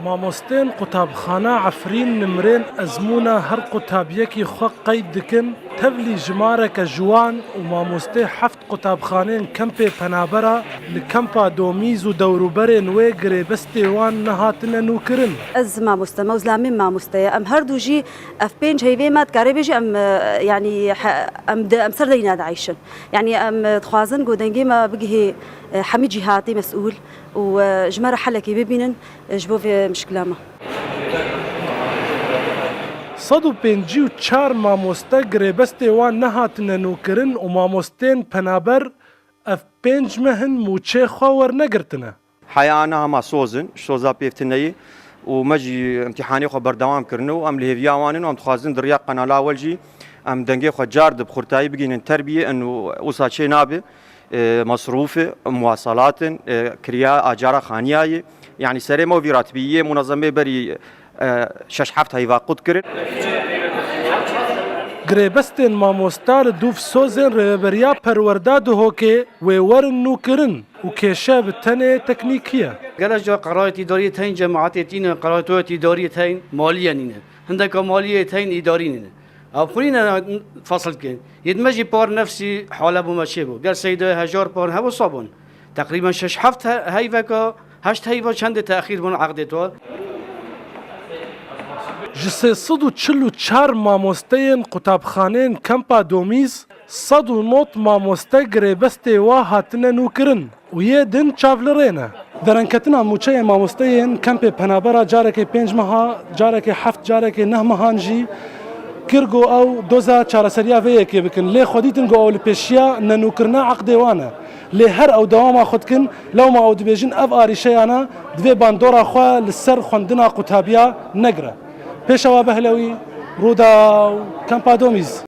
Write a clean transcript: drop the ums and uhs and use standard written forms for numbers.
مامۆستێن قوتابخانە عفرین نمرێن ئەزمونە هەر قوتابیەکی خۆ قەید دکن تەڤلی ژمارەکە جوان و مامۆستەی حەفت قوتابخانەیەن کەمپێ پەنابەرە لە کەمپا دۆمیز و دەوروبەرێن وێ گرێبەستێ وان نەهاتنە نوکردن. ئەز مامۆستە مەوزلامین مامۆستەیە ئەم هەردووژی ئەف پێنج هەیڤێ مات کارێبێژی ئەم ینی ئەم سەر دەینا داعیشن ینی ئەم دخوازن گۆدەنگێمە بگهێ حەمی جیهاتی مەسئول و ژمارە حەلەکی ببینن ji bo vê mişkilama. 154 mamoste girêbestê wan nehatine nûkirin û mamostên penaber ev pênc mehin mûçê xwe wernegirtine. Heyana hema sozin, soza pêvtineyî û me jî imtîhanê xwe berdewam kirine û em li hêviya wan in û em dixwazin di riya qenala wel jî em dengê xwe car di xurtayî bigînin terbiyeyên û wisa çê nabe مصروفه مواصلات كريا اجاره خانياي يعني سري مو راتبيه منظمه بري شش حفت هيفا قد كرن گرێبەستên مامۆستا li dûv sozên rêveberiya perwerda dihokê wê werin nûkirin û kêşe bi tenê teknîkî ye. Gelek ca qerayet îdariyê tên cemaetê tîne qerayet îdariyê tên maliyê nîne. Hindeka maliyê tên îdarî nîne. Apurîne fasıl kirin. Yedme jî par nefsî hala bûme çê bû. Gel seyde hejar par hevo sabûn. Teqrîben şeş heft heyveka heşt heyva çendê teexîr bûn eqdê to. Ji 344 mamosteyên qutabxaneyên kempa Domîz 109 mamoste girêbestê wa hatine nûkirin û yê din çavlirê ne. Derenketina mûçeyên mamosteyên kempê penabera carekê pênc meha, carekê heft, carekê neh mehan jî kirgo ew doza çareseriya vê yekê bikin. Lê xwedîtin got ew li pêşiya nenûkirina eqdê wan e. Lê her ew dewama xwe dikin, lewma ew dibêjin ev arîşeyana divê bandora xwe li ser xwendina qutabiya negire. Pêşewa Behlewî, Rûda û Kempa Domîz.